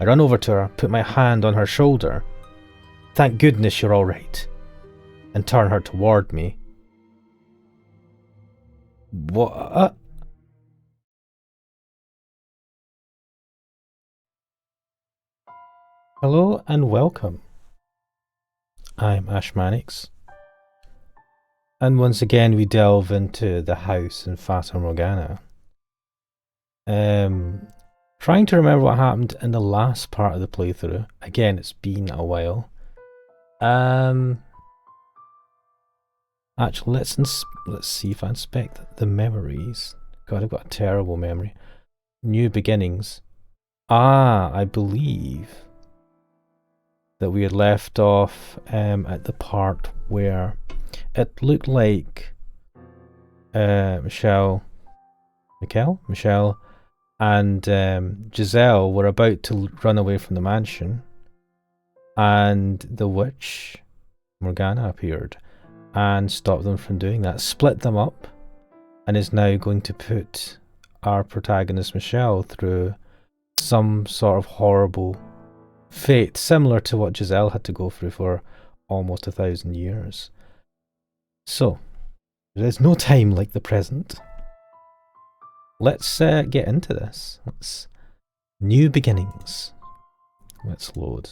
I run over to her, put my hand on her shoulder. Thank goodness you're all right. And turn her toward me. What? Hello and welcome. I'm Ashmanix. And once again we delve into the house in Fata Morgana. Trying to remember what happened in the last part of the playthrough. Again, it's been a while. Actually, let's see if I inspect the memories. God, I've got a terrible memory. New beginnings. I believe that we had left off at the part where it looked like Michel and Giselle were about to run away from the mansion, and the witch Morgana appeared and stopped them from doing that, split them up, and is now going to put our protagonist Michel through some sort of horrible fate, similar to what Giselle had to go through for almost 1,000 years. So, there is no time like the present. Let's get into this. New beginnings. Let's load.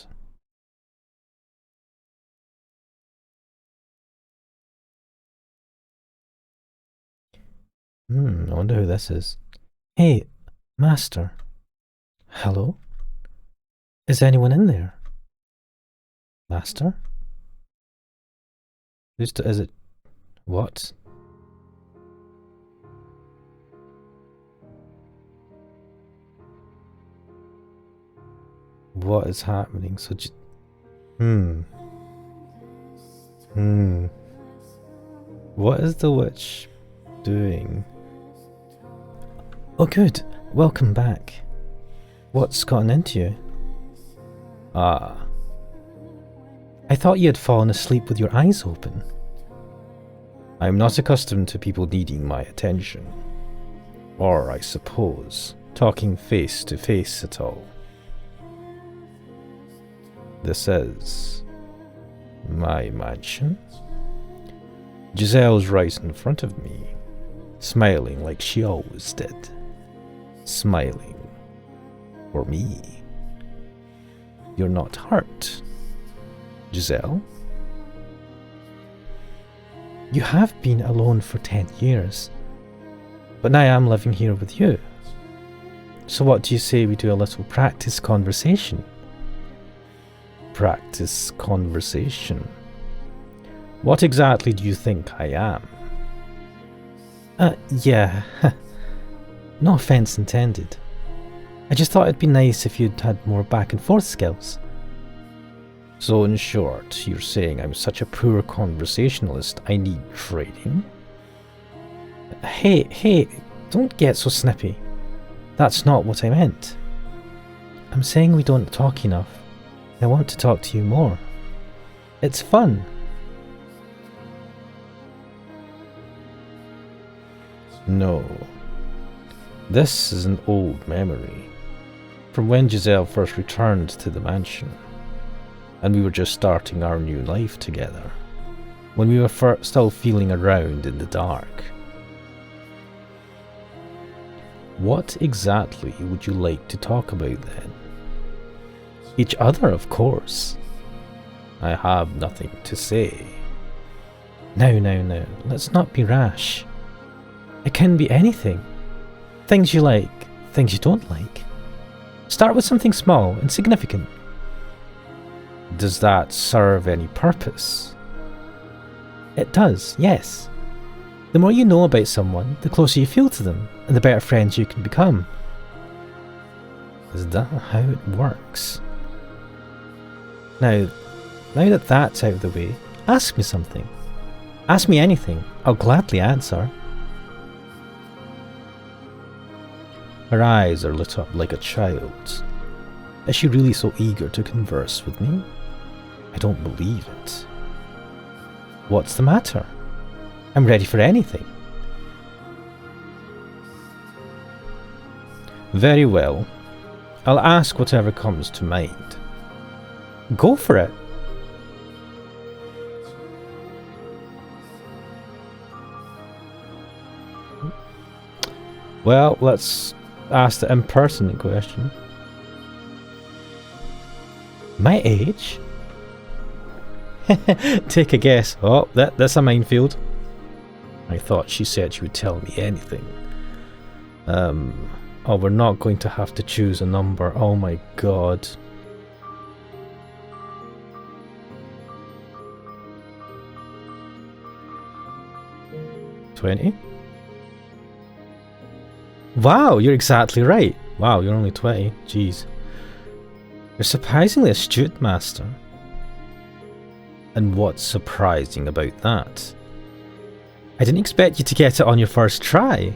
I wonder who this is. Hey, Master. Hello? Is anyone in there? Master? Is it? What? What is happening? So, What is the witch doing? Oh, good. Welcome back. What's gotten into you? I thought you had fallen asleep with your eyes open. I am not accustomed to people needing my attention. Or, I suppose, talking face to face at all. This is my mansion. Giselle's right in front of me, smiling like she always did. Smiling for me. You're not hurt, Giselle? You have been alone for 10 years, but now I'm living here with you. So what do you say we do a little practice conversation? Practice conversation? What exactly do you think I am? Yeah. No offense intended. I just thought it'd be nice if you'd had more back and forth skills. So in short, you're saying I'm such a poor conversationalist I need training? Hey, don't get so snippy. That's not what I meant. I'm saying we don't talk enough. I want to talk to you more. It's fun. No. This is an old memory, from when Giselle first returned to the mansion, and we were just starting our new life together, when we were still feeling around in the dark. What exactly would you like to talk about then? Each other, of course. I have nothing to say. Now, let's not be rash. It can be anything. Things you like, things you don't like. Start with something small and significant. Does that serve any purpose? It does, yes. The more you know about someone, the closer you feel to them, and the better friends you can become. Is that how it works? Now that that's out of the way, ask me something. Ask me anything, I'll gladly answer. Her eyes are lit up like a child's. Is she really so eager to converse with me? I don't believe it. What's the matter? I'm ready for anything. Very well. I'll ask whatever comes to mind. Go for it. Well, let's ask the impertinent question. My age? Take a guess. Oh, that's a minefield. I thought she said she would tell me anything. Oh, we're not going to have to choose a number. Oh my god. $20? Wow, you're exactly right. Wow, you're only 20. Jeez. You're surprisingly astute, Master. And what's surprising about that? I didn't expect you to get it on your first try.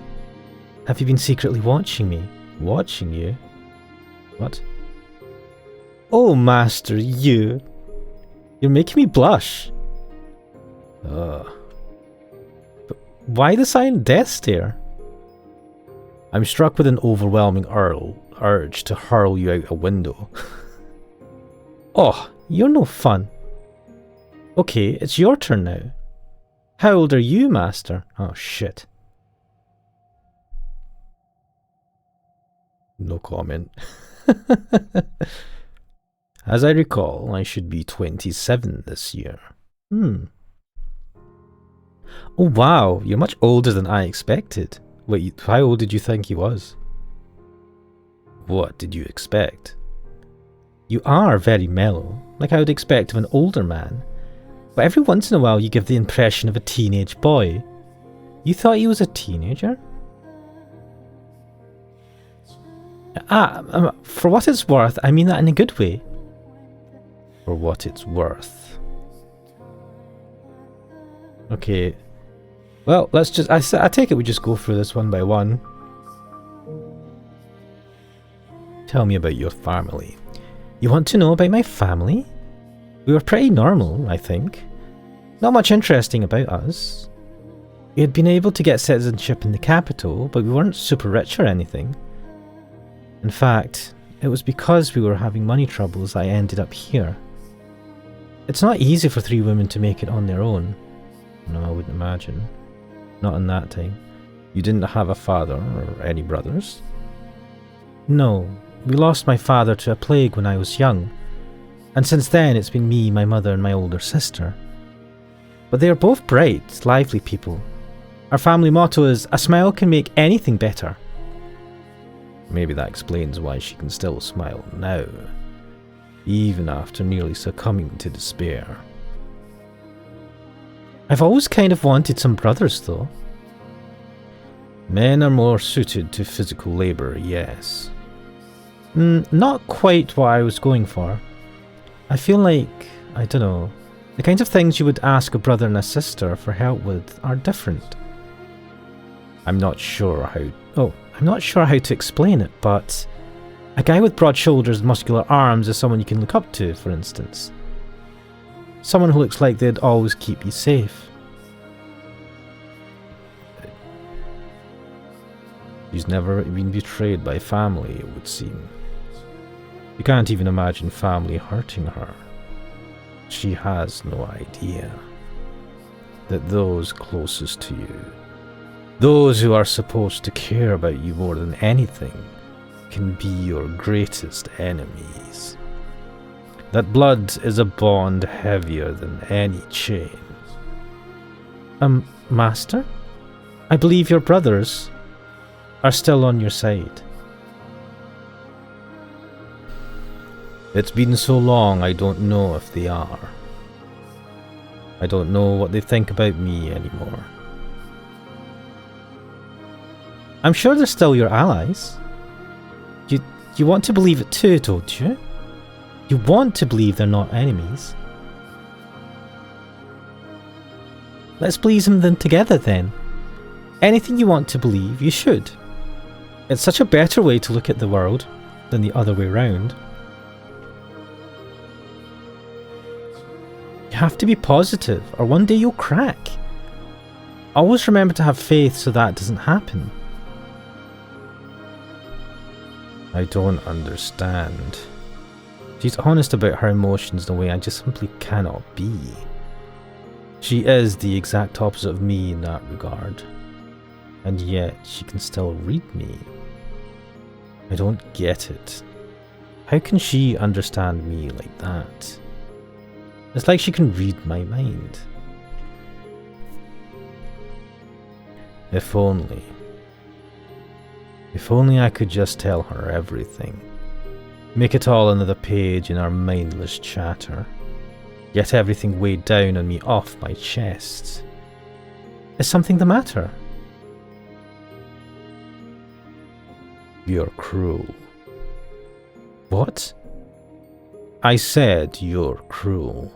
Have you been secretly watching me? Watching you? What? Oh, Master, you're making me blush. But why the silent death stare? I'm struck with an overwhelming urge to hurl you out a window. Oh, you're no fun. Okay, it's your turn now. How old are you, Master? Oh, shit. No comment. As I recall, I should be 27 this year. Oh wow, you're much older than I expected. Wait, how old did you think he was? What did you expect? You are very mellow, like I would expect of an older man. But every once in a while you give the impression of a teenage boy. You thought he was a teenager? For what it's worth, I mean that in a good way. For what it's worth. Okay. Well, let's just... I take it we just go through this one by one. Tell me about your family. You want to know about my family? We were pretty normal, I think. Not much interesting about us. We had been able to get citizenship in the capital, but we weren't super rich or anything. In fact, it was because we were having money troubles I ended up here. It's not easy for 3 women to make it on their own. No, I wouldn't imagine. Not in that time. You didn't have a father or any brothers? No, we lost my father to a plague when I was young. And since then it's been me, my mother and my older sister. But they are both bright, lively people. Our family motto is, a smile can make anything better. Maybe that explains why she can still smile now, even after nearly succumbing to despair. I've always kind of wanted some brothers though. Men are more suited to physical labour, yes. Not quite what I was going for. I feel like, I don't know, the kinds of things you would ask a brother and a sister for help with are different. I'm not sure how to explain it, but a guy with broad shoulders and muscular arms is someone you can look up to, for instance. Someone who looks like they'd always keep you safe. She's never been betrayed by family, it would seem. You can't even imagine family hurting her. She has no idea that those closest to you, those who are supposed to care about you more than anything, can be your greatest enemies. That blood is a bond heavier than any chain. Master? I believe your brothers are still on your side. It's been so long I don't know if they are. I don't know what they think about me anymore. I'm sure they're still your allies. You want to believe it too, don't you? You want to believe they're not enemies. Let's believe them together then. Anything you want to believe, you should. It's such a better way to look at the world than the other way round. You have to be positive, or one day you'll crack. Always remember to have faith so that doesn't happen. I don't understand. She's honest about her emotions in a way I just simply cannot be. She is the exact opposite of me in that regard. And yet she can still read me. I don't get it. How can she understand me like that? It's like she can read my mind. If only. If only I could just tell her everything. Make it all another page in our mindless chatter. Get everything weighed down on me off my chest. Is something the matter? You're cruel. What? I said you're cruel.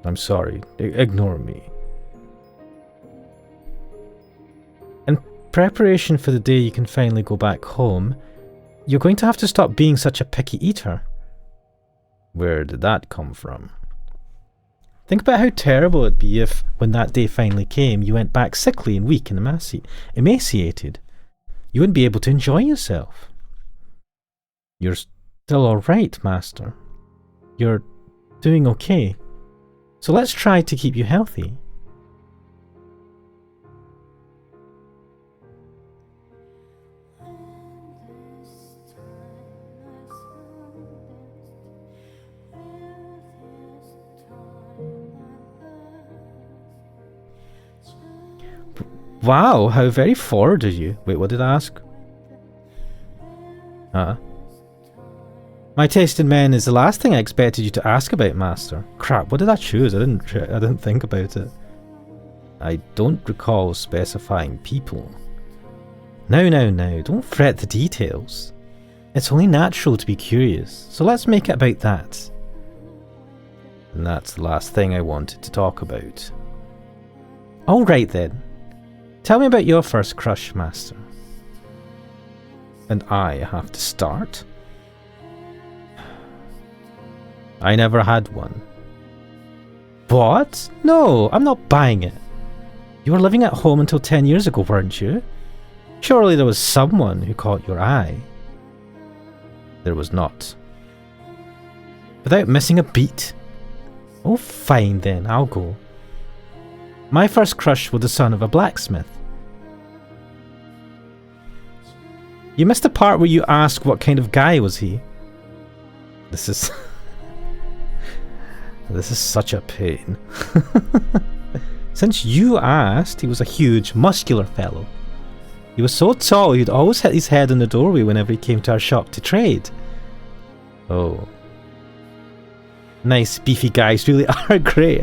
I'm sorry. Ignore me. In preparation for the day you can finally go back home, you're going to have to stop being such a picky eater. Where did that come from? Think about how terrible it'd be if, when that day finally came, you went back sickly and weak and emaciated. You wouldn't be able to enjoy yourself. You're still alright, Master. You're doing okay. So let's try to keep you healthy. Wow, how very forward of you. Wait, what did I ask? My taste in men is the last thing I expected you to ask about, Master. Crap, what did I choose? I didn't think about it. I don't recall specifying people. Now, don't fret the details. It's only natural to be curious, so let's make it about that. And that's the last thing I wanted to talk about. Alright then. Tell me about your first crush, Master. And I have to start? I never had one. What? No, I'm not buying it. You were living at home until 10 years ago, weren't you? Surely there was someone who caught your eye. There was not. Without missing a beat. Oh, fine then, I'll go. My first crush was the son of a blacksmith. You missed the part where you asked what kind of guy was he. This is... This is such a pain. Since you asked, he was a huge, muscular fellow. He was so tall he'd always hit his head in the doorway whenever he came to our shop to trade. Oh. Nice, beefy guys really are great.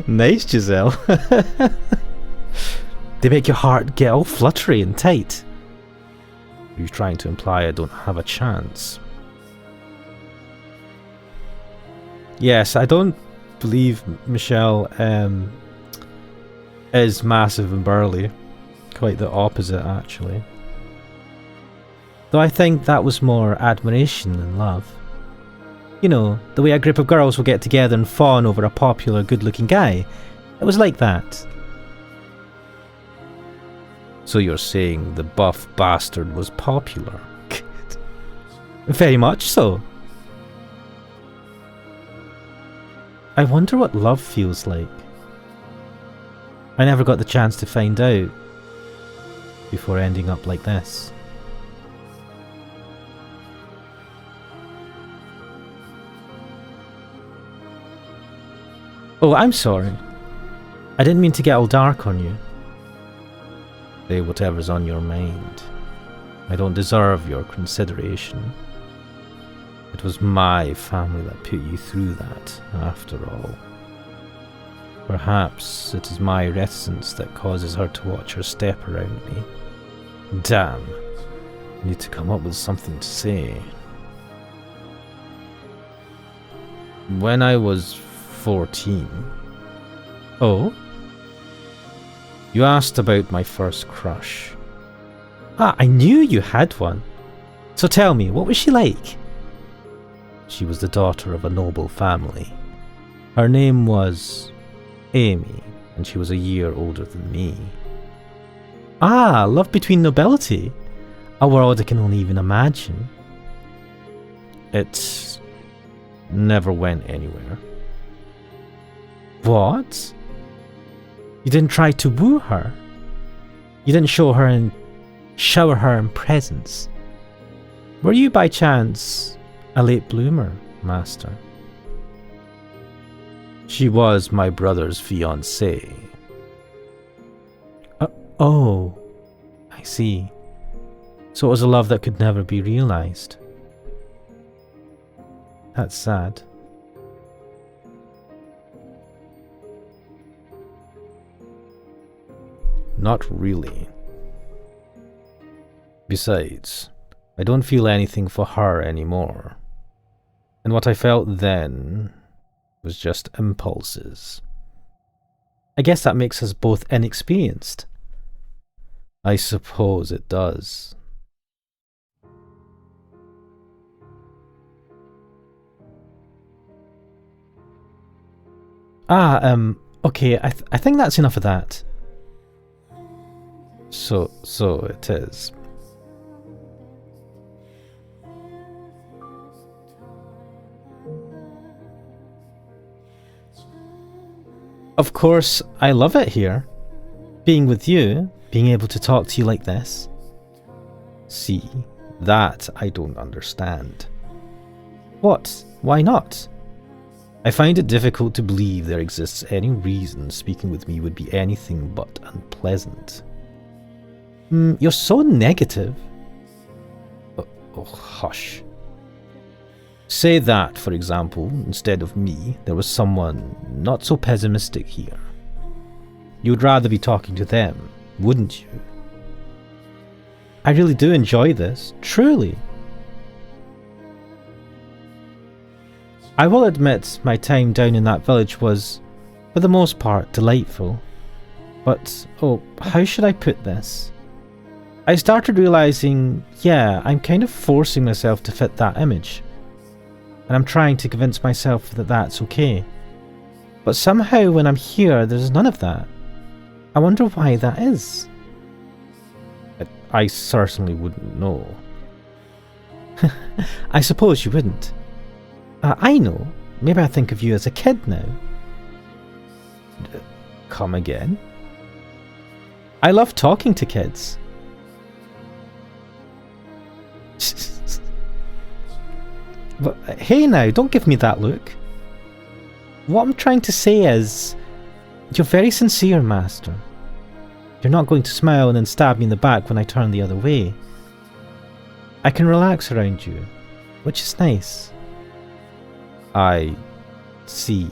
Nice, Giselle. They make your heart get all fluttery and tight. Are you trying to imply I don't have a chance? Yes, I don't believe Michel is massive and burly. Quite the opposite, actually. Though I think that was more admiration than love. You know, the way a group of girls will get together and fawn over a popular, good-looking guy. It was like that. So you're saying the buff bastard was popular? Very much so. I wonder what love feels like. I never got the chance to find out before ending up like this. Oh, I'm sorry. I didn't mean to get all dark on you. Say whatever's on your mind. I don't deserve your consideration. It was my family that put you through that, after all. Perhaps it is my reticence that causes her to watch her step around me. Damn. I need to come up with something to say. When I was 14... Oh? You asked about my first crush. Ah, I knew you had one. So tell me, what was she like? She was the daughter of a noble family. Her name was Amy, and she was a year older than me. Ah, love between nobility. A world I can only even imagine. It never went anywhere. What? You didn't try to woo her? You didn't shower her in presents? Were you by chance a late bloomer, Master? She was my brother's fiancée. Oh, I see. So it was a love that could never be realized. That's sad. Not really. Besides, I don't feel anything for her anymore. And what I felt then was just impulses. I guess that makes us both inexperienced. I suppose it does. Okay, I think that's enough of that. So it is. Of course, I love it here. Being with you, being able to talk to you like this. See, that I don't understand. What? Why not? I find it difficult to believe there exists any reason speaking with me would be anything but unpleasant. You're so negative. Oh, hush. Say that, for example, instead of me, there was someone not so pessimistic here. You would rather be talking to them, wouldn't you? I really do enjoy this, truly. I will admit my time down in that village was, for the most part, delightful. But, how should I put this? I started realizing, yeah, I'm kind of forcing myself to fit that image. And I'm trying to convince myself that that's okay. But somehow when I'm here, there's none of that. I wonder why that is. I certainly wouldn't know. I suppose you wouldn't. I know. Maybe I think of you as a kid now. Come again? I love talking to kids. But hey now, don't give me that look. What I'm trying to say is, you're very sincere, Master. You're not going to smile and then stab me in the back when I turn the other way. I can relax around you, which is nice. I see.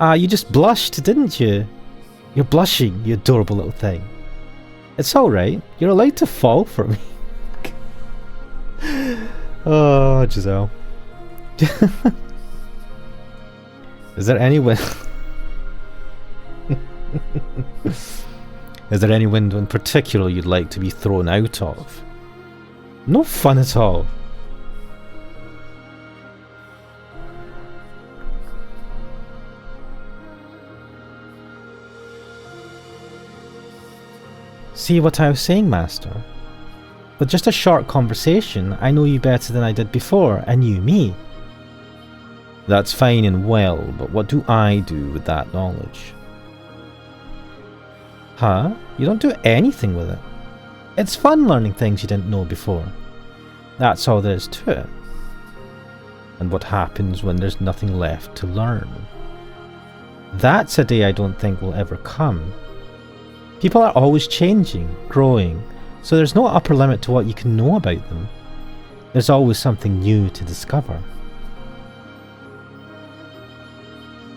You just blushed, didn't you? You're blushing, you adorable little thing. It's alright, you're allowed to fall for me. Oh, Giselle. Is there any wind? Is there any window in particular you'd like to be thrown out of? No fun at all. See what I was saying, Master? With just a short conversation, I know you better than I did before, and you me. That's fine and well, but what do I do with that knowledge? Huh? You don't do anything with it. It's fun learning things you didn't know before. That's all there is to it. And what happens when there's nothing left to learn? That's a day I don't think will ever come. People are always changing, growing, so there's no upper limit to what you can know about them. There's always something new to discover.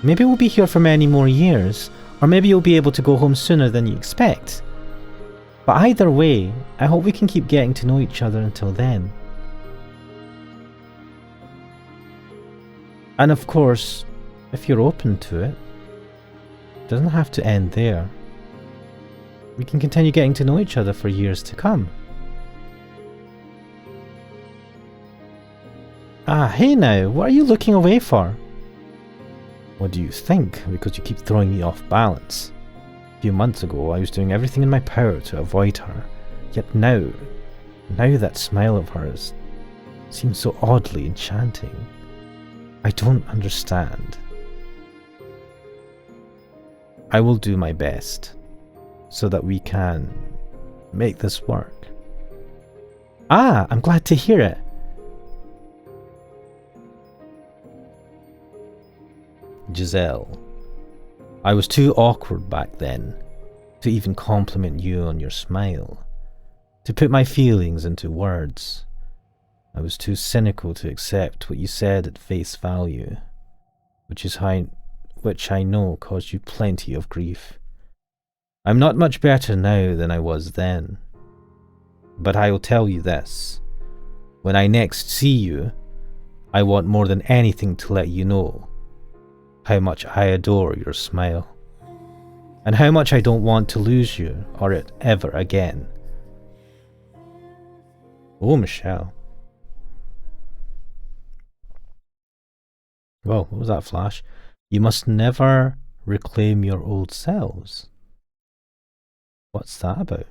Maybe we'll be here for many more years, or maybe you'll be able to go home sooner than you expect. But either way, I hope we can keep getting to know each other until then. And of course, if you're open to it, it doesn't have to end there. We can continue getting to know each other for years to come. Hey now, what are you looking away for? What do you think? Because you keep throwing me off balance. few months ago, I was doing everything in my power to avoid her. Yet now that smile of hers seems so oddly enchanting. I don't understand. I will do my best so that we can make this work. Ah, I'm glad to hear it. Giselle, I was too awkward back then to even compliment you on your smile, to put my feelings into words. I was too cynical to accept what you said at face value, which I know caused you plenty of grief. I'm not much better now than I was then, but I will tell you this. When I next see you, I want more than anything to let you know how much I adore your smile, and how much I don't want to lose you or it ever again. Oh, Michel. Well, what was that flash? You must never reclaim your old selves. What's that about?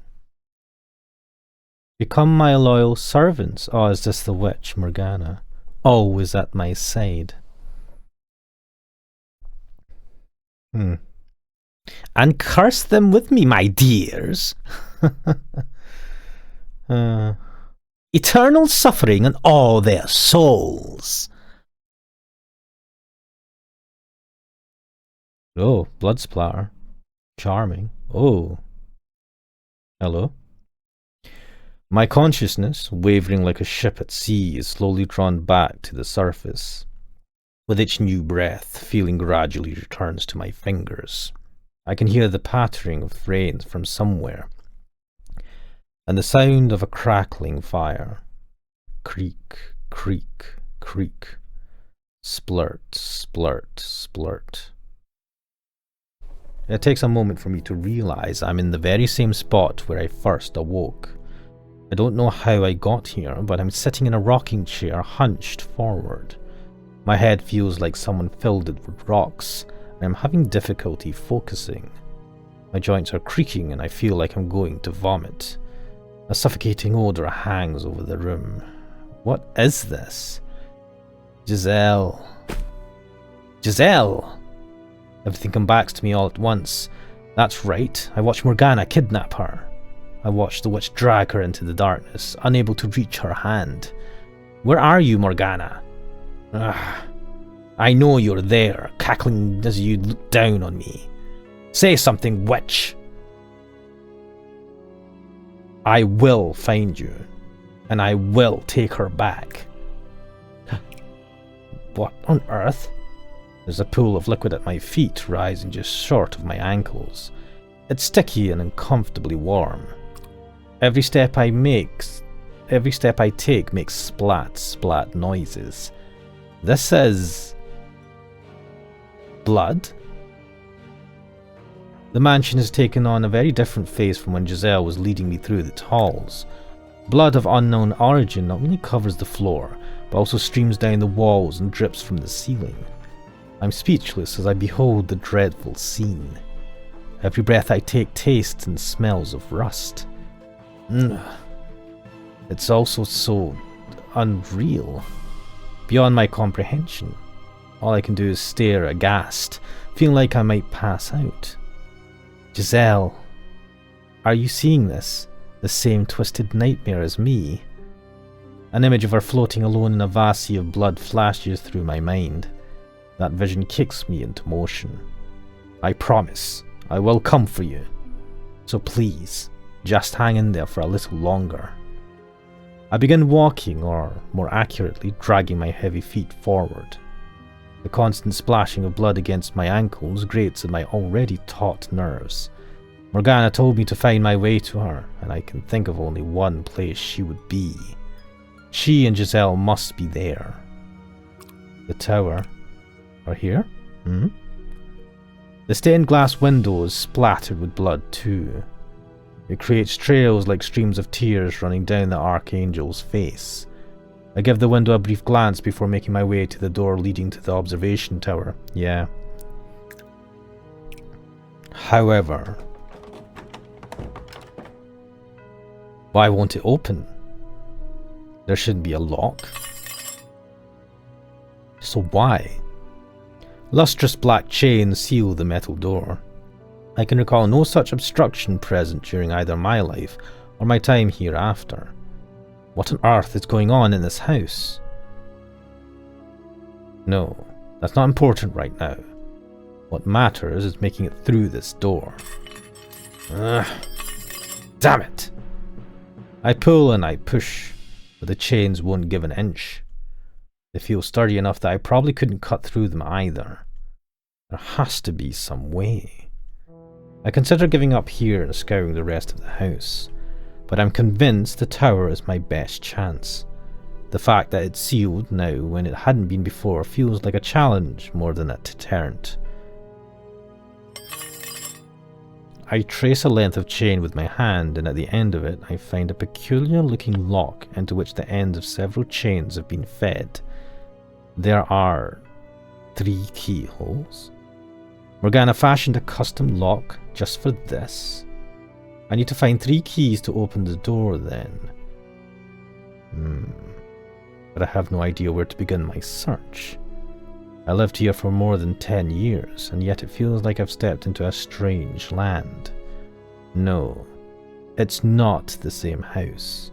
Become my loyal servants. Oh, is this the witch, Morgana? Always at my side. And curse them with me, my dears. Eternal suffering on all their souls. Oh, blood splatter. Charming. Oh. Hello. My consciousness, wavering like a ship at sea, is slowly drawn back to the surface. With each new breath, feeling gradually returns to my fingers. I can hear the pattering of rain from somewhere, and the sound of a crackling fire. Creak, creak, creak. Splurt, splurt, splurt. It takes a moment for me to realize I'm in the very same spot where I first awoke. I don't know how I got here, but I'm sitting in a rocking chair hunched forward. My head feels like someone filled it with rocks, and I'm having difficulty focusing. My joints are creaking and I feel like I'm going to vomit. A suffocating odour hangs over the room. What is this? Giselle. Giselle! Everything comes back to me all at once. That's right, I watched Morgana kidnap her. I watched the witch drag her into the darkness, unable to reach her hand. Where are you, Morgana? I know you're there, cackling as you look down on me. Say something, witch! I will find you, and I will take her back. What on earth? There's a pool of liquid at my feet, rising just short of my ankles. It's sticky and uncomfortably warm. Every step I take makes splat, splat noises. This is blood? The mansion has taken on a very different face from when Giselle was leading me through its halls. Blood of unknown origin not only covers the floor, but also streams down the walls and drips from the ceiling. I'm speechless as I behold the dreadful scene. Every breath I take tastes and smells of rust. It's also so unreal, beyond my comprehension. All I can do is stare aghast, feeling like I might pass out. Giselle, are you seeing this? The same twisted nightmare as me? An image of her floating alone in a vast sea of blood flashes through my mind. That vision kicks me into motion. I promise I will come for you. So please, just hang in there for a little longer. I begin walking, or more accurately, dragging my heavy feet forward. The constant splashing of blood against my ankles grates at my already taut nerves. Morgana told me to find my way to her, and I can think of only one place she would be. She and Giselle must be there. The tower. Or here? The stained glass window is splattered with blood too. It creates trails like streams of tears running down the Archangel's face. I give the window a brief glance before making my way to the door leading to the observation tower. Yeah. However, Why won't it open? There shouldn't be a lock. So why? Lustrous black chains seal the metal door. I can recall no such obstruction present during either my life or my time hereafter. What on earth is going on in this house? No, that's not important right now. What matters is making it through this door. Ugh. Damn it! I pull and I push, but the chains won't give an inch. They feel sturdy enough that I probably couldn't cut through them either. There has to be some way. I consider giving up here and scouring the rest of the house, but I'm convinced the tower is my best chance. The fact that it's sealed now when it hadn't been before feels like a challenge more than a deterrent. I trace a length of chain with my hand, and at the end of it I find a peculiar looking lock into which the ends of several chains have been fed. There are 3 keyholes. Morgana fashioned a custom lock just for this. I need to find 3 keys to open the door then. But I have no idea where to begin my search. I lived here for more than 10 years, and yet it feels like I've stepped into a strange land. No, it's not the same house.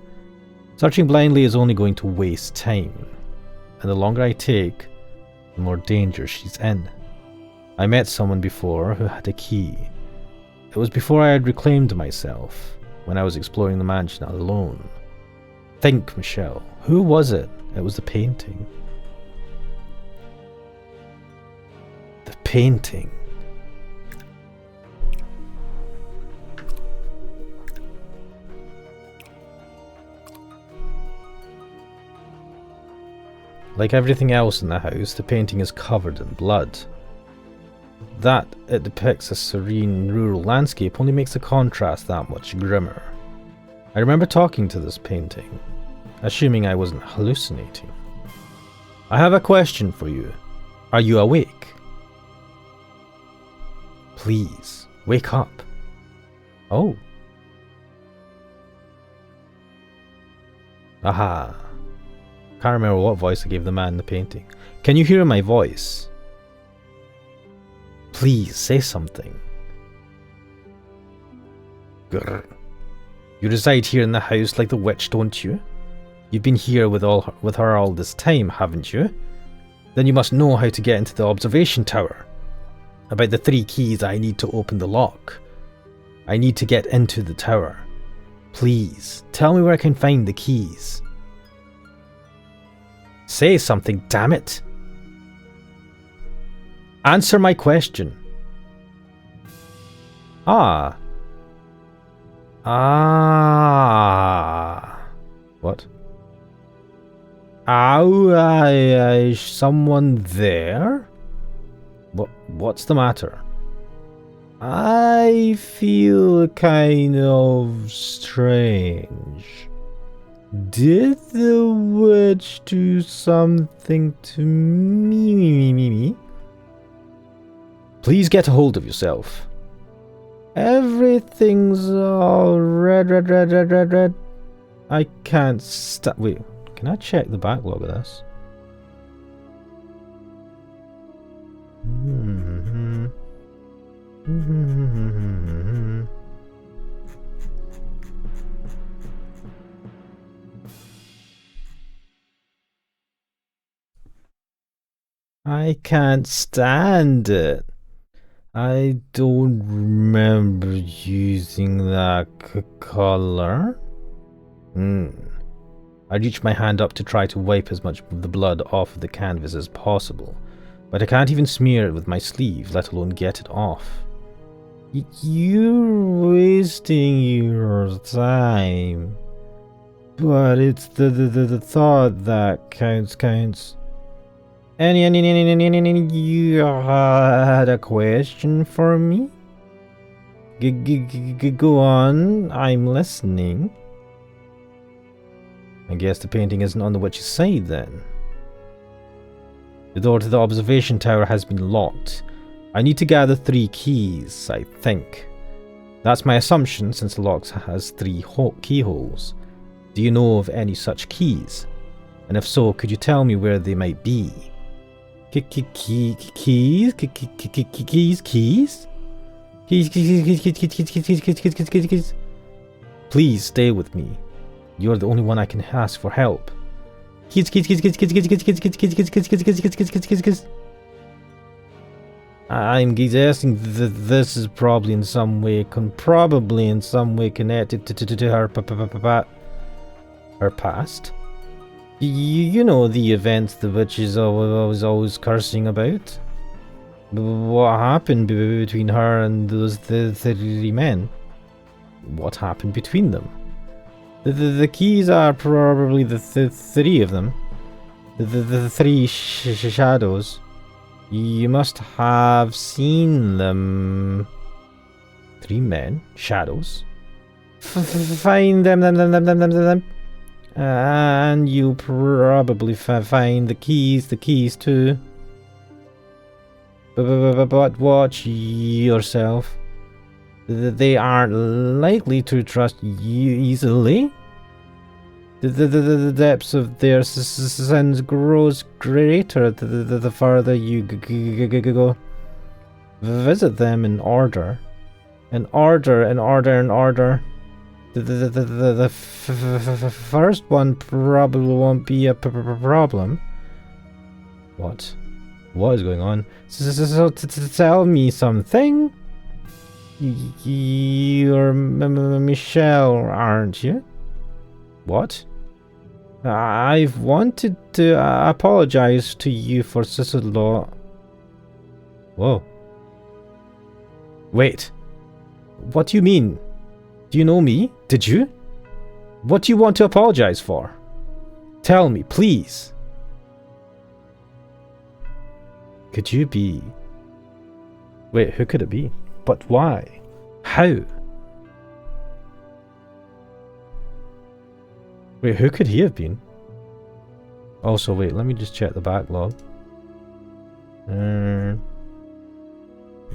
Searching blindly is only going to waste time, and the longer I take, the more danger she's in. I met someone before who had a key. It was before I had reclaimed myself, when I was exploring the mansion alone. Think, Michel. Who was it? It was the painting. The painting. Like everything else in the house, the painting is covered in blood. That it depicts a serene rural landscape only makes the contrast that much grimmer. I remember talking to this painting, assuming I wasn't hallucinating. I have a question for you. Are you awake? Please, wake up. Oh. Aha. Can't remember what voice I gave the man in the painting. Can you hear my voice? Please, say something. Grr. You reside here in the house like the witch, don't you? You've been here with her all this time, haven't you? Then you must know how to get into the observation tower. About the 3 keys I need to open the lock. I need to get into the tower. Please, tell me where I can find the keys. Say something, damn it! Answer my question. Ah. What? Someone there? What's the matter? I feel kind of strange. Did the witch do something to me? Please get a hold of yourself. Everything's all red. I can't stop. Wait, can I check the backlog of this? I can't stand it. I don't remember using that color. I reach my hand up to try to wipe as much of the blood off of the canvas as possible, but I can't even smear it with my sleeve, let alone get it off. You're wasting your time. But it's the thought that counts. You had a question for me? Go on, I'm listening. I guess the painting isn't on the witch's side then. The door to the observation tower has been locked. I need to gather 3 keys, I think. That's my assumption, since the lock has 3 keyholes. Do you know of any such keys? And if so, could you tell me where they might be? Keys? Keys? Please stay with me. You're the only one I can ask for help. Keys. I'm guessing this is probably in some way connected to her past. You know the events the witch is always cursing about. What happened between her and those 3 men? What happened between them? The keys are probably the 3 of them. The 3 shadows. You must have seen them. 3 men, shadows. Find them. And you probably find the keys too. But watch yourself. They aren't likely to trust you easily. The depths of their sins grows greater the farther you go. Visit them in order. The first one probably won't be a problem. What? What is going on? So tell me something. You're Michel, aren't you? What? I've wanted to apologize to you for sister-in-law. Whoa. Wait. What do you mean? Do you know me? Did you? What do you want to apologize for? Tell me, please. Could you be... Wait, who could it be? But why? How? Wait, who could he have been? Also, wait, let me just check the backlog. No,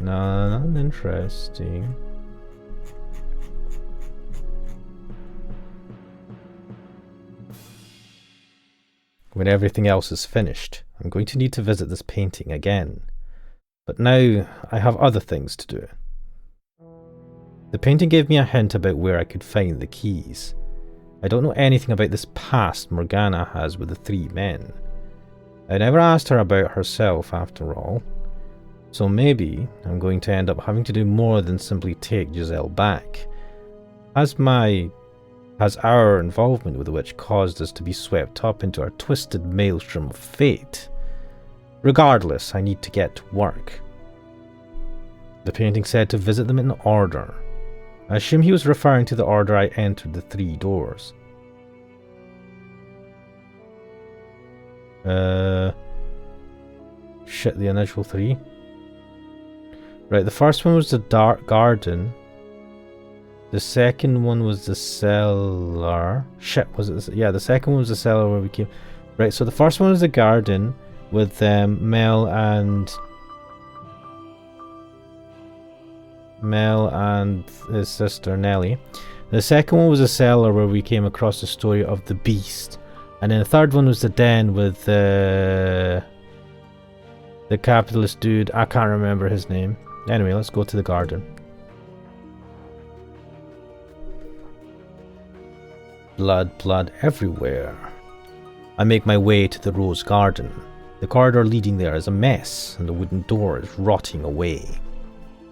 nothing interesting. When everything else is finished, I'm going to need to visit this painting again. But now, I have other things to do. The painting gave me a hint about where I could find the keys. I don't know anything about this past Morgana has with the 3 men. I never asked her about herself after all. So maybe I'm going to end up having to do more than simply take Giselle back. Has our involvement with the witch caused us to be swept up into our twisted maelstrom of fate? Regardless, I need to get to work. The painting said to visit them in order. I assume he was referring to the order I entered the 3 doors. Shit, the initial 3. Right, the first one was the dark garden. The second one was the cellar. Shit, was it? Yeah, the second one was the cellar where we came. Right, so the first one was the garden with Mel and his sister Nellie. The second one was a cellar where we came across the story of the beast, and then the third one was the den with the capitalist dude. I can't remember his name. Anyway, let's go to the garden. Blood everywhere. I make my way to the rose garden. The corridor leading there is a mess, and the wooden door is rotting away.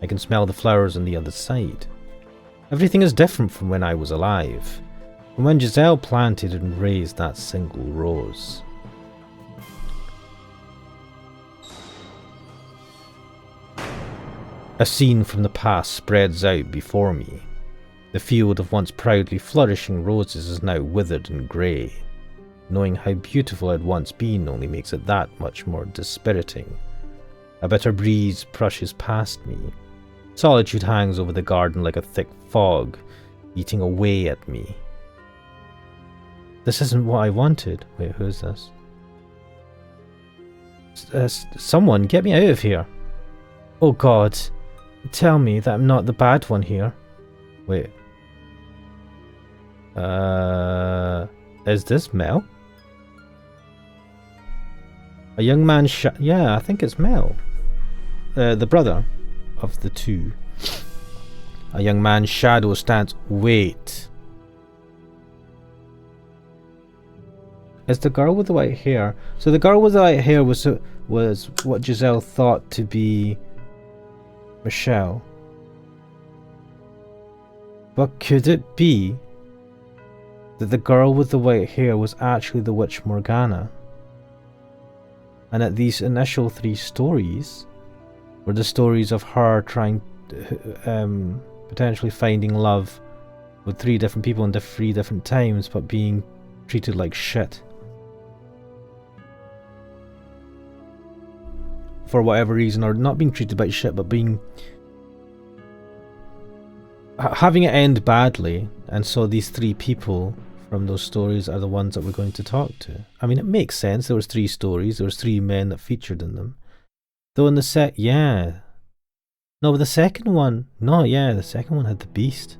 I can smell the flowers on the other side. Everything is different from when I was alive, from when Giselle planted and raised that single rose. A scene from the past spreads out before me. The field of once proudly flourishing roses is now withered and grey. Knowing how beautiful it had once been only makes it that much more dispiriting. A bitter breeze brushes past me. Solitude hangs over the garden like a thick fog, eating away at me. This isn't what I wanted. Wait, who is this? Someone, get me out of here. Oh God, tell me that I'm not the bad one here. Wait. Is this Mel? A young man yeah, I think it's Mel. The brother of the two. A young man's shadow stands. Wait. Is the girl with the white hair? So the girl with the white hair was what Giselle thought to be Michel. But could it be that the girl with the white hair was actually the witch Morgana? And that these initial 3 stories were the stories of her trying potentially finding love with 3 different people in 3 different times, but being treated like shit. For whatever reason, or not being treated like shit, but being having it end badly. And so these 3 people from those stories are the ones that we're going to talk to. I mean, it makes sense. There was 3 stories. There was 3 men that featured in them. Though in the yeah. No, but the second one, the second one had the beast,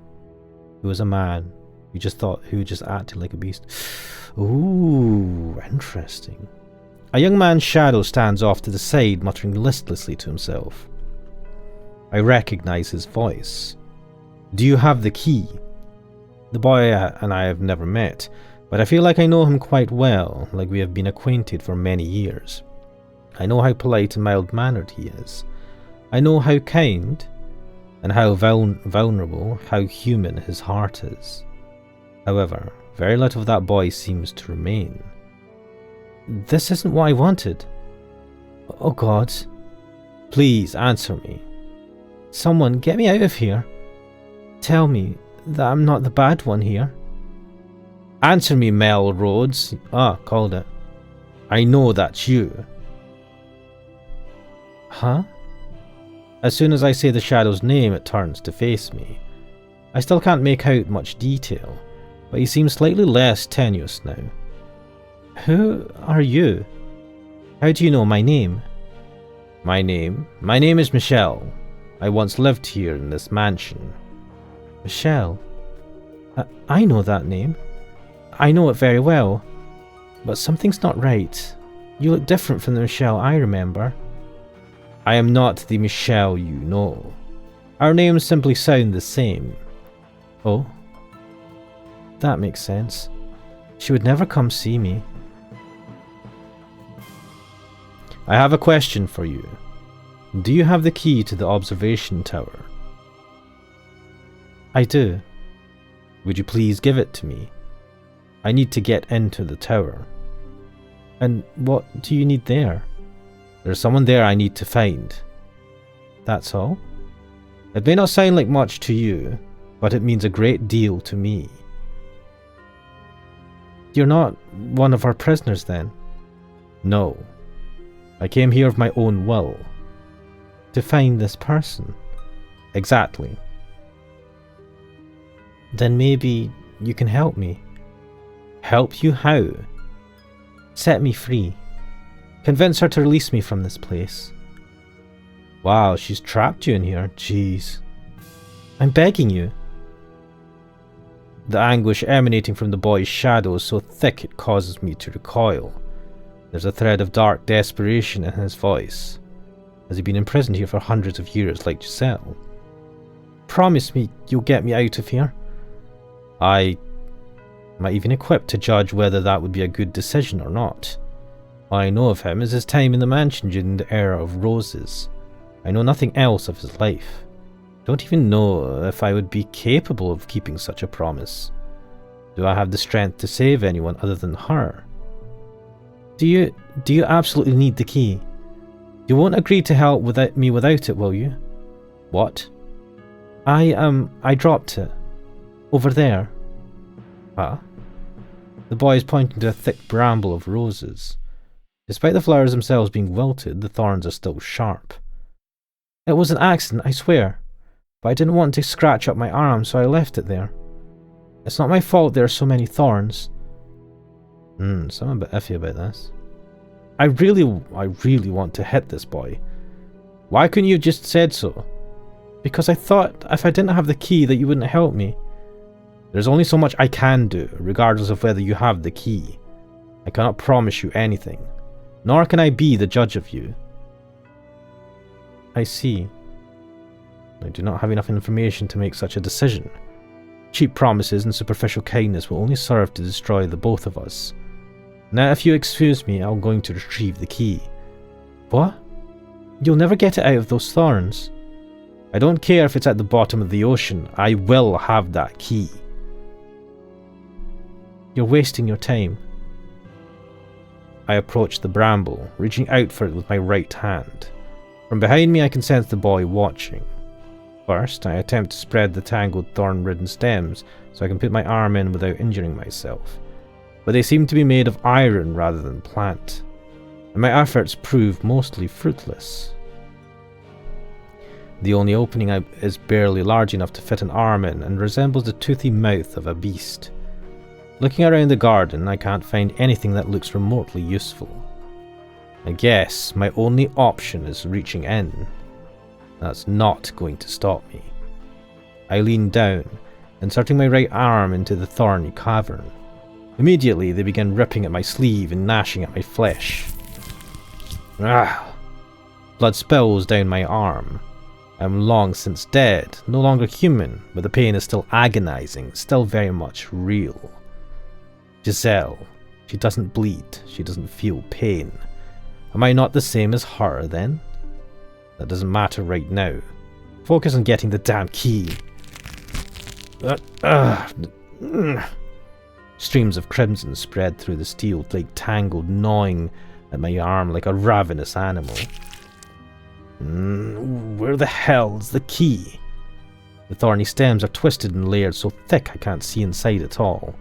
who was a man who just acted like a beast. Ooh, interesting. A young man's shadow stands off to the side, muttering listlessly to himself. I recognize his voice. Do you have the key? The boy and I have never met, but I feel like I know him quite well, like we have been acquainted for many years. I know how polite and mild-mannered he is. I know how kind and how vulnerable, how human his heart is. However, very little of that boy seems to remain. This isn't what I wanted. Oh God. Please answer me. Someone get me out of here. Tell me that I'm not the bad one here. Answer me, Mel Rhodes. Ah, called it. I know that's you. Huh? As soon as I say the shadow's name, it turns to face me. I still can't make out much detail, but he seems slightly less tenuous now. Who are you? How do you know my name? My name is Michel. I once lived here in this mansion. Michel? I know that name. I know it very well. But something's not right. You look different from the Michel I remember. I am not the Michel you know. Our names simply sound the same. Oh? That makes sense. She would never come see me. I have a question for you. Do you have the key to the observation tower? I do. Would you please give it to me? I need to get into the tower. And what do you need there? There's someone there I need to find. That's all? It may not sound like much to you, but it means a great deal to me. You're not one of our prisoners then? No. I came here of my own will. To find this person? Exactly. Then maybe you can help me. Help you how? Set me free. Convince her to release me from this place. Wow, she's trapped you in here. Jeez. I'm begging you. The anguish emanating from the boy's shadow is so thick it causes me to recoil. There's a thread of dark desperation in his voice. Has he been imprisoned here for hundreds of years like Giselle? Promise me you'll get me out of here. I am I even equipped to judge whether that would be a good decision or not? All I know of him is his time in the mansion during the era of roses. I know nothing else of his life. Don't even know if I would be capable of keeping such a promise. Do I have the strength to save anyone other than her? Do you absolutely need the key? You won't agree to help me without it, will you? What? I dropped it. Over there. Huh? The boy is pointing to a thick bramble of roses. Despite the flowers themselves being wilted, the thorns are still sharp. It was an accident, I swear. But I didn't want to scratch up my arm, so I left it there. It's not my fault there are so many thorns. So I'm a bit iffy about this. I really want to hit this boy. Why couldn't you have just said so? Because I thought if I didn't have the key that you wouldn't help me. There's only so much I can do, regardless of whether you have the key. I cannot promise you anything, nor can I be the judge of you. I see. I do not have enough information to make such a decision. Cheap promises and superficial kindness will only serve to destroy the both of us. Now, if you excuse me, I'm going to retrieve the key. What? You'll never get it out of those thorns. I don't care if it's at the bottom of the ocean. I will have that key. You're wasting your time. I approach the bramble, reaching out for it with my right hand. From behind me I can sense the boy watching. First, I attempt to spread the tangled thorn-ridden stems so I can put my arm in without injuring myself. But they seem to be made of iron rather than plant, and my efforts prove mostly fruitless. The only opening is barely large enough to fit an arm in and resembles the toothy mouth of a beast. Looking around the garden, I can't find anything that looks remotely useful. I guess my only option is reaching in. That's not going to stop me. I lean down, inserting my right arm into the thorny cavern. Immediately, they begin ripping at my sleeve and gnashing at my flesh. Ah! Blood spills down my arm. I'm long since dead, no longer human, but the pain is still agonizing, still very much real. Giselle. She doesn't bleed. She doesn't feel pain. Am I not the same as her, then? That doesn't matter right now. Focus on getting the damn key. Streams of crimson spread through the steel, like tangled, gnawing at my arm like a ravenous animal. Where the hell's the key? The thorny stems are twisted and layered so thick I can't see inside at all.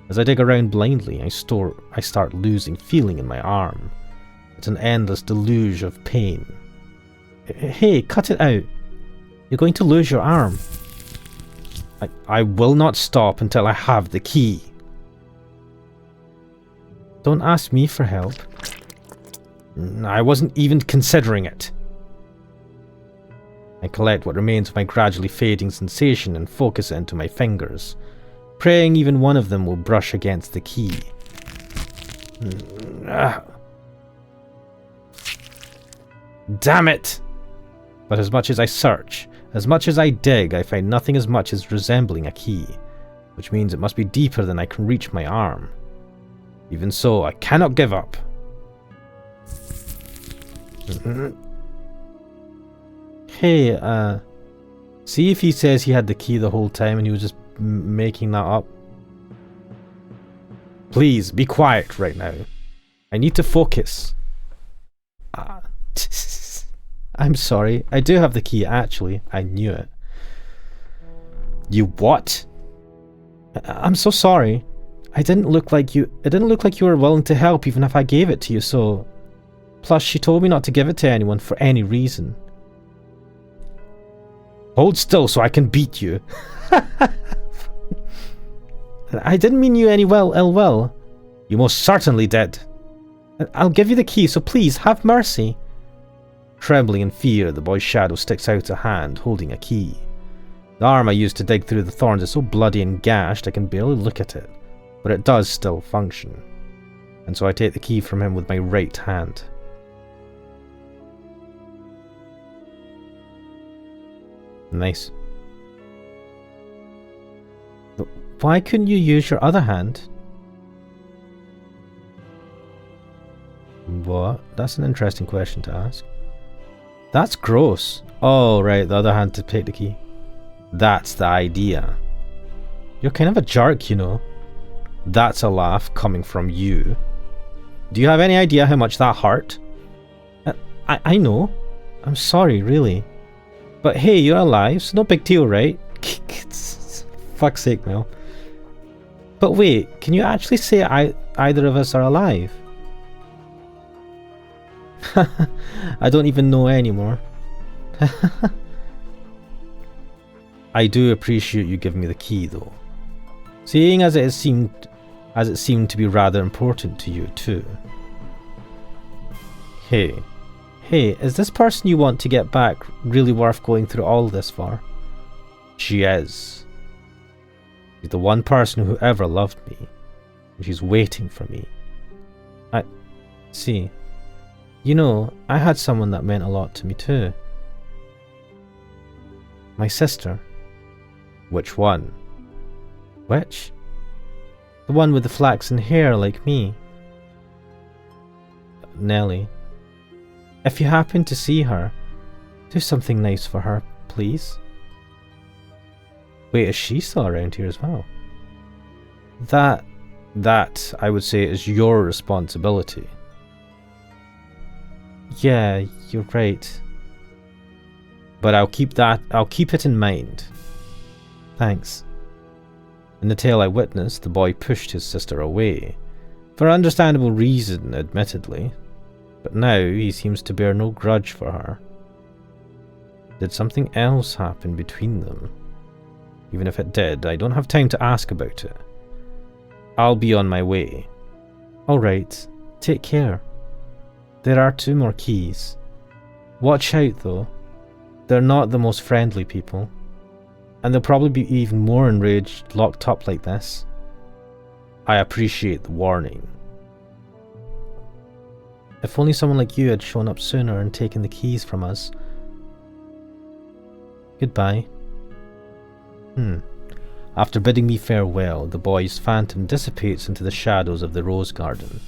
As I dig around blindly, I start losing feeling in my arm. It's an endless deluge of pain. Hey, cut it out. You're going to lose your arm. I will not stop until I have the key. Don't ask me for help. I wasn't even considering it. I collect what remains of my gradually fading sensation and focus it into my fingers, praying even one of them will brush against the key. Damn it! But as much as I search, as much as I dig, I find nothing as much as resembling a key, which means it must be deeper than I can reach my arm. Even so, I cannot give up. Hey, see if he says he had the key the whole time and he was just making that up. Please, be quiet right now. I need to focus. I'm sorry. I do have the key, actually. I knew it. You what? I'm so sorry. It didn't look like you were willing to help even if I gave it to you, so... Plus, she told me not to give it to anyone for any reason. Hold still so I can beat you. I didn't mean you any ill will. You most certainly did. I'll give you the key, so please, have mercy. Trembling in fear, the boy's shadow sticks out a hand, holding a key. The arm I used to dig through the thorns is so bloody and gashed I can barely look at it, but it does still function. And so I take the key from him with my right hand. Nice. But why couldn't you use your other hand? What? That's an interesting question to ask. That's gross. Oh, right, the other hand to take the key. That's the idea. You're kind of a jerk, you know. That's a laugh coming from you. Do you have any idea how much that hurt? I know. I'm sorry, really. But hey, you're alive, so no big deal, right? Fuck's sake, Mel. But wait, can you actually say either of us are alive? I don't even know anymore. I do appreciate you giving me the key, though. Seeing as it seemed to be rather important to you too. Hey, Hey, is this person you want to get back really worth going through all this for? She is. She's the one person who ever loved me. And she's waiting for me. See, you know, I had someone that meant a lot to me too. My sister. Which one? Which? The one with the flaxen hair like me. Nellie. If you happen to see her, do something nice for her, please. Wait, is she still around here as well? That, I would say, is your responsibility. Yeah, you're right. But I'll keep it in mind. Thanks. In the tale I witnessed, the boy pushed his sister away. For understandable reason, admittedly. But now he seems to bear no grudge for her. Did something else happen between them? Even if it did, I don't have time to ask about it. I'll be on my way. Alright, take care. There are 2 more keys. Watch out though. They're not the most friendly people. And they'll probably be even more enraged locked up like this. I appreciate the warning. If only someone like you had shown up sooner and taken the keys from us. Goodbye. After bidding me farewell, the boy's phantom dissipates into the shadows of the rose garden.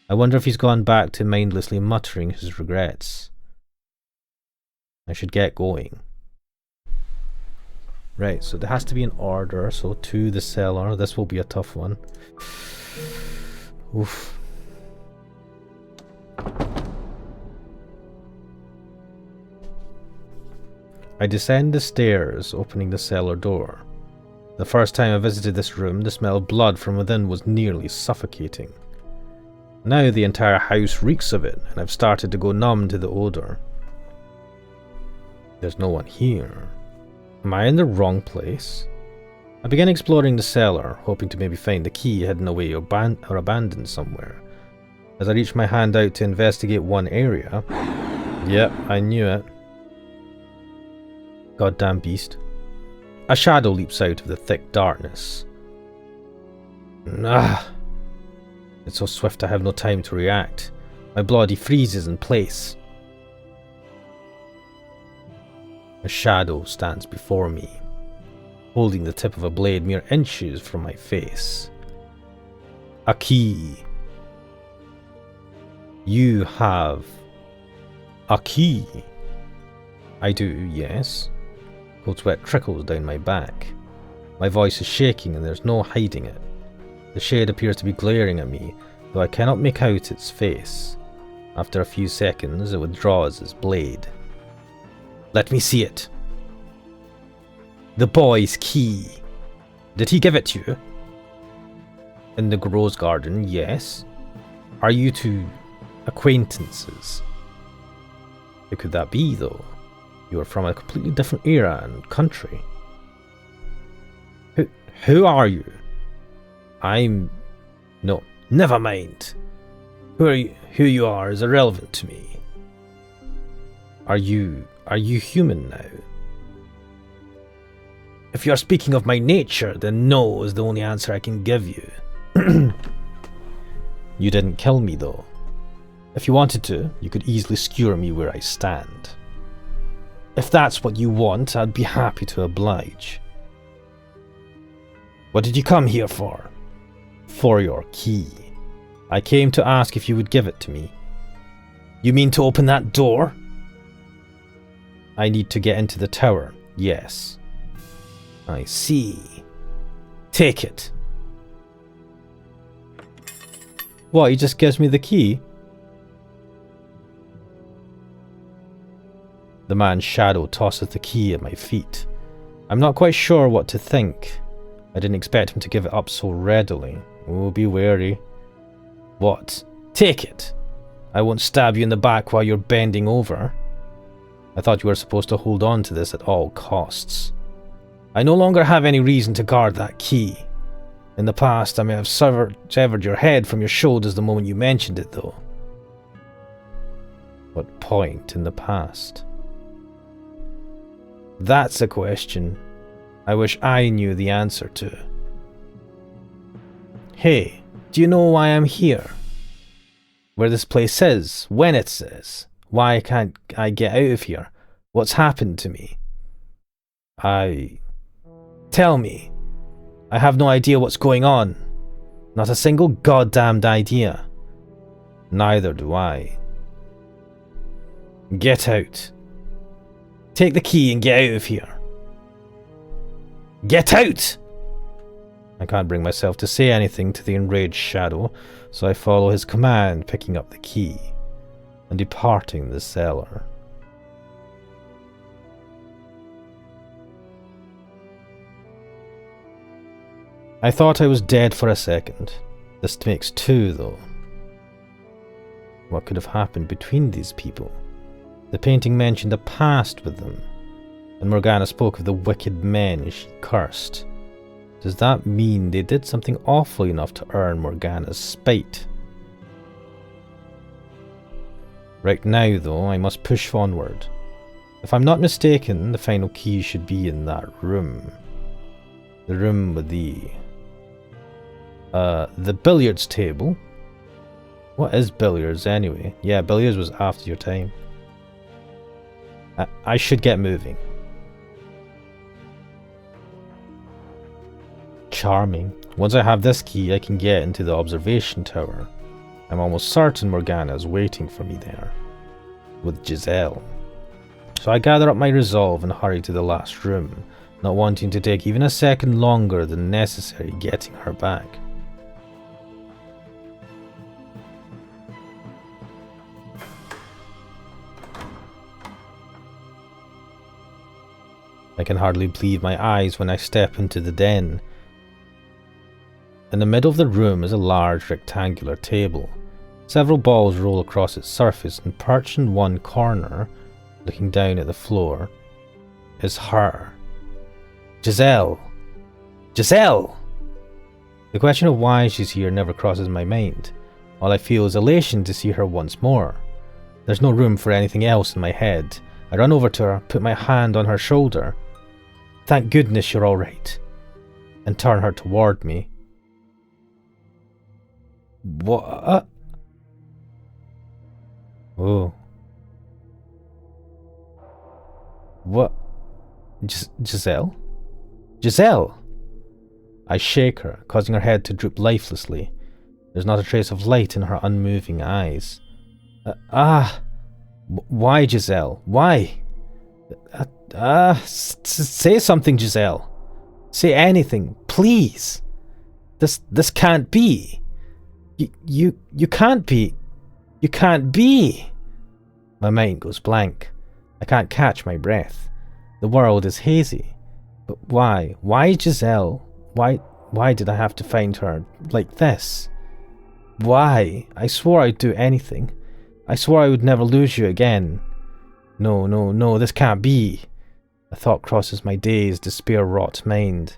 I wonder if he's gone back to mindlessly muttering his regrets. I should get going. Right, so there has to be an order, so to the cellar. This will be a tough one. Oof. I descend the stairs, opening the cellar door. The first time I visited this room, the smell of blood from within was nearly suffocating. Now the entire house reeks of it, and I've started to go numb to the odour. There's no one here. Am I in the wrong place? I began exploring the cellar, hoping to maybe find the key hidden away or abandoned somewhere. As I reached my hand out to investigate one area... Yep, I knew it. Goddamn beast. A shadow leaps out of the thick darkness. It's so swift I have no time to react. My body freezes in place. A shadow stands before me, holding the tip of a blade mere inches from my face. A key. You have a key. I do, yes. Cold sweat trickles down my back. My voice is shaking and there's no hiding it. The shade appears to be glaring at me, though I cannot make out its face. After a few seconds, it withdraws its blade. Let me see it. The boy's key. Did he give it to you? In the rose garden, yes. Are you 2 acquaintances? Who could that be, though? You are from a completely different era and country. Who are you? No, never mind. Who you are is irrelevant to me. Are you human now? If you're speaking of my nature, then no is the only answer I can give you. You didn't kill me, though. If you wanted to, you could easily skewer me where I stand. If that's what you want, I'd be happy to oblige. What did you come here for? For your key. I came to ask if you would give it to me. You mean to open that door? I need to get into the tower, yes. I see. Take it. What, he just gives me the key? The man's shadow tosses the key at my feet. I'm not quite sure what to think. I didn't expect him to give it up so readily. Oh, be wary. What? Take it! I won't stab you in the back while you're bending over. I thought you were supposed to hold on to this at all costs. I no longer have any reason to guard that key. In the past, I may have severed your head from your shoulders the moment you mentioned it, though. What point in the past? That's a question I wish I knew the answer to. Hey, do you know why I'm here? Where this place is, when it is, why can't I get out of here? What's happened to me? Tell me. I have no idea what's going on. Not a single goddamned idea. Neither do I. Get out. Take the key and get out of here. Get out! I can't bring myself to say anything to the enraged shadow, so I follow his command, picking up the key and departing the cellar. I thought I was dead for a second. This makes two, though. What could have happened between these people? The painting mentioned a past with them, and Morgana spoke of the wicked men she cursed. Does that mean they did something awful enough to earn Morgana's spite? Right now, though, I must push onward. If I'm not mistaken, the final key should be in that room. The room with the billiards table. What is billiards anyway? Yeah, billiards was after your time. I should get moving. Charming. Once I have this key, I can get into the observation tower. I'm almost certain Morgana is waiting for me there, with Giselle. So I gather up my resolve and hurry to the last room, not wanting to take even a second longer than necessary getting her back. I can hardly believe my eyes when I step into the den. In the middle of the room is a large rectangular table. Several balls roll across its surface, and perched in one corner, looking down at the floor, is her. Giselle! Giselle! The question of why she's here never crosses my mind. All I feel is elation to see her once more. There's no room for anything else in my head. I run over to her, put my hand on her shoulder. Thank goodness you're alright. And turn her toward me. What? Oh. What? Giselle? Giselle! I shake her, causing her head to droop lifelessly. There's not a trace of light in her unmoving eyes. Why, Giselle? Why? Say something, Giselle. Say anything, please. This can't be. You can't be. You can't be. My mind goes blank. I can't catch my breath. The world is hazy. But why? Why, Giselle? Why did I have to find her like this? Why? I swore I'd do anything. I swore I would never lose you again. No, this can't be. A thought crosses my dazed, despair-wrought mind.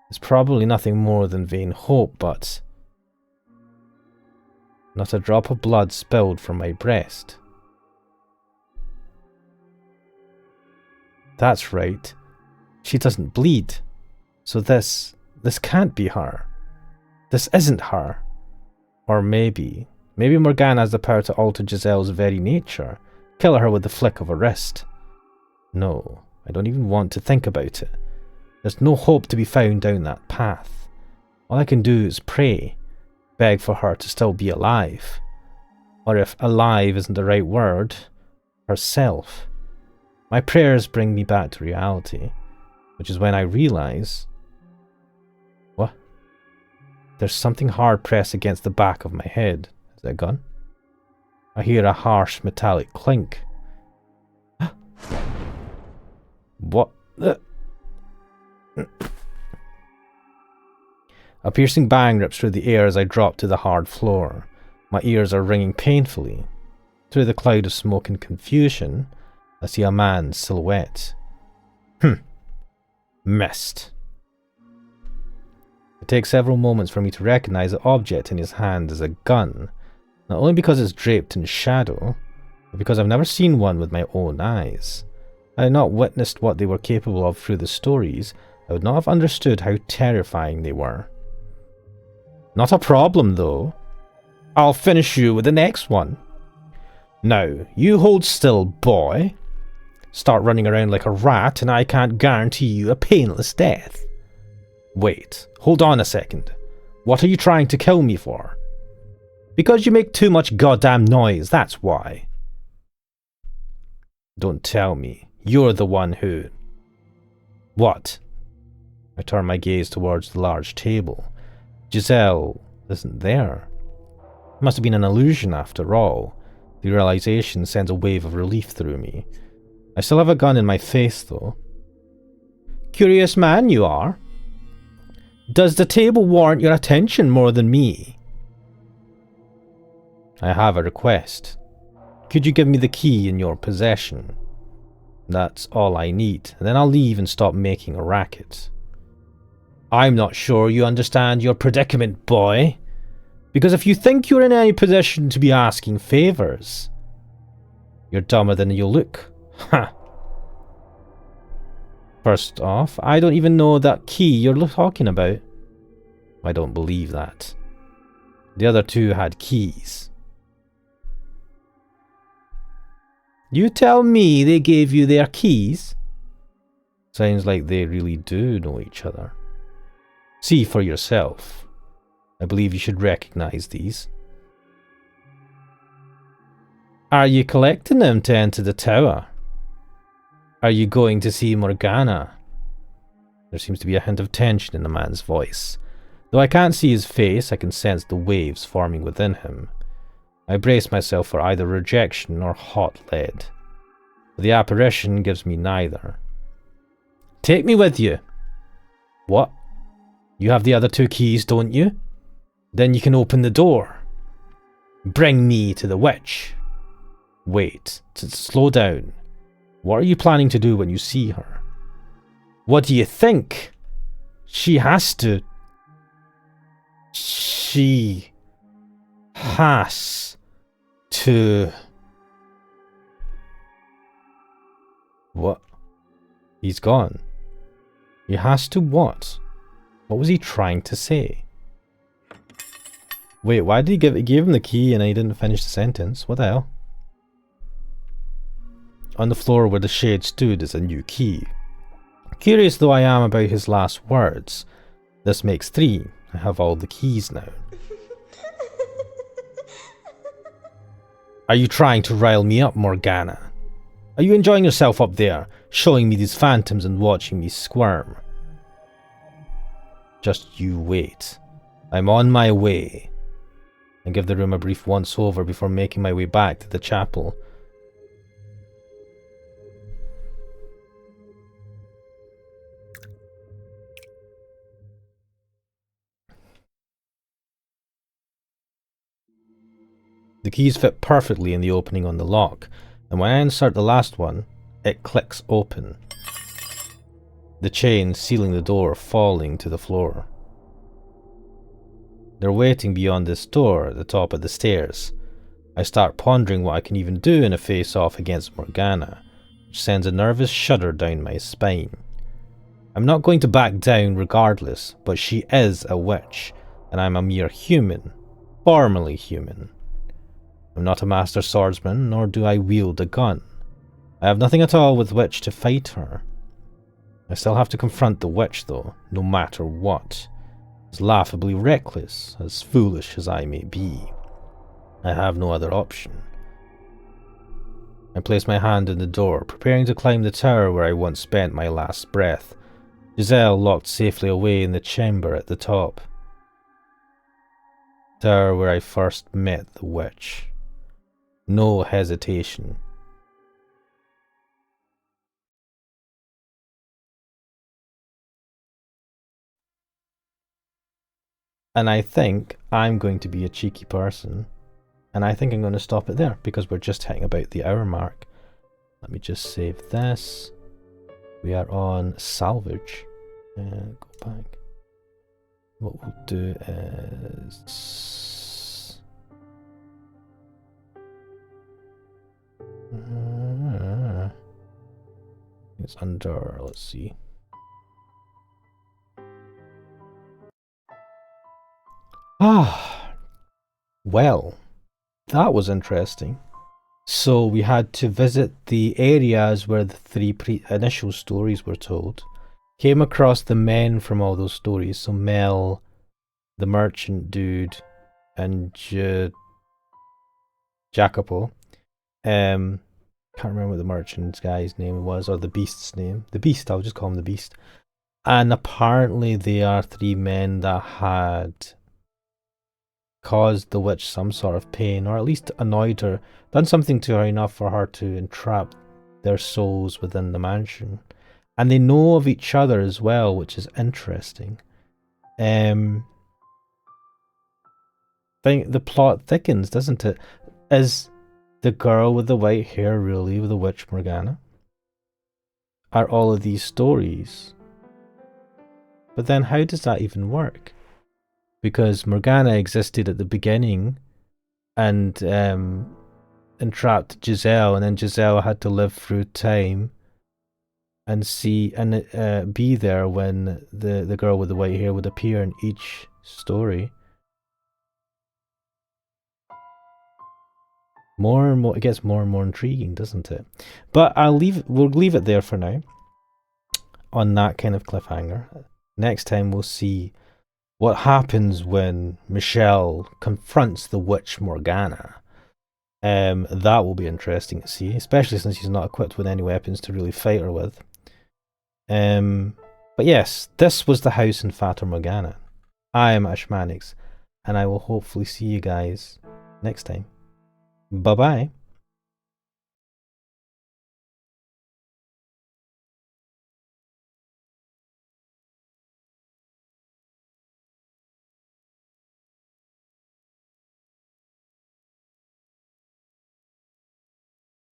It's probably nothing more than vain hope, but... Not a drop of blood spilled from my breast. That's right. She doesn't bleed. So this can't be her. This isn't her. Or maybe Morgana has the power to alter Giselle's very nature. Kill her with the flick of a wrist. No, I don't even want to think about it. There's no hope to be found down that path. All I can do is pray, beg for her to still be alive. Or if alive isn't the right word, herself. My prayers bring me back to reality, which is when I realize... What? There's something hard pressed against the back of my head. Is that a gun? I hear a harsh metallic clink. What the... A piercing bang rips through the air as I drop to the hard floor. My ears are ringing painfully. Through the cloud of smoke and confusion, I see a man's silhouette. Missed. It takes several moments for me to recognize the object in his hand as a gun, not only because it's draped in shadow, because I've never seen one with my own eyes. Had I not witnessed what they were capable of through the stories, I would not have understood how terrifying they were. Not a problem, though. I'll finish you with the next one. Now, you hold still, boy. Start running around like a rat and I can't guarantee you a painless death. Wait, hold on a second. What are you trying to kill me for? Because you make too much goddamn noise, that's why. Don't tell me. You're the one who... What? I turn my gaze towards the large table. Giselle isn't there. It must have been an illusion after all. The realization sends a wave of relief through me. I still have a gun in my face, though. Curious man you are. Does the table warrant your attention more than me? I have a request. Could you give me the key in your possession? That's all I need, and then I'll leave and stop making a racket. I'm not sure you understand your predicament, boy. Because if you think you're in any position to be asking favours, you're dumber than you look. Ha! First off, I don't even know that key you're talking about. I don't believe that. The other two had keys. You tell me they gave you their keys? Sounds like they really do know each other. See for yourself. I believe you should recognize these. Are you collecting them to enter the tower? Are you going to see Morgana? There seems to be a hint of tension in the man's voice. Though I can't see his face, I can sense the waves forming within him. I brace myself for either rejection or hot lead. But the apparition gives me neither. Take me with you. What? You have the other two keys, don't you? Then you can open the door. Bring me to the witch. Wait, slow down. What are you planning to do when you see her? What do you think? She has to... She... has... to... What? He's gone. He has to what? What was he trying to say? Wait, why did he gave him the key and he didn't finish the sentence? What the hell? On the floor where the shade stood is a new key. Curious though I am about his last words, this makes 3. I have all the keys now. Are you trying to rile me up, Morgana? Are you enjoying yourself up there, showing me these phantoms and watching me squirm? Just you wait. I'm on my way. I give the room a brief once-over before making my way back to the chapel. The keys fit perfectly in the opening on the lock, and when I insert the last one, it clicks open. The chain sealing the door falling to the floor. They're waiting beyond this door at the top of the stairs. I start pondering what I can even do in a face-off against Morgana, which sends a nervous shudder down my spine. I'm not going to back down regardless, but she is a witch, and I'm a mere human, formerly human. I'm not a master swordsman, nor do I wield a gun. I have nothing at all with which to fight her. I still have to confront the witch though, no matter what. As laughably reckless, as foolish as I may be. I have no other option. I place my hand in the door, preparing to climb the tower where I once spent my last breath. Giselle locked safely away in the chamber at the top. Tower where I first met the witch. No hesitation. And I think I'm going to be a cheeky person. And I think I'm going to stop it there because we're just hitting about the hour mark. Let me just save this. We are on salvage. Go back. What we'll do is... It's under, let's see. Ah, well, that was interesting. So we had to visit the areas where the three initial stories were told. Came across the men from all those stories. So Mel, the merchant dude, and Jacopo. Can't remember what the merchant guy's name was, or the beast's name. The beast, I'll just call him the beast. And apparently they are three men that had caused the witch some sort of pain, or at least annoyed her, done something to her enough for her to entrap their souls within the mansion. And they know of each other as well, which is interesting. The plot thickens, doesn't it? Is the girl with the white hair really the witch Morgana? Are all of these stories? But then how does that even work? Because Morgana existed at the beginning and entrapped Giselle, and then Giselle had to live through time and see and be there when the girl with the white hair would appear in each story. More and more, it gets more and more intriguing, doesn't it? But we'll leave it there for now on that kind of cliffhanger. Next time we'll see what happens when Michel confronts the witch Morgana. That will be interesting to see, especially since he's not equipped with any weapons to really fight her with. But yes, this was the house in Fata Morgana. I am Ashmanix, and I will hopefully see you guys next time. Bye bye.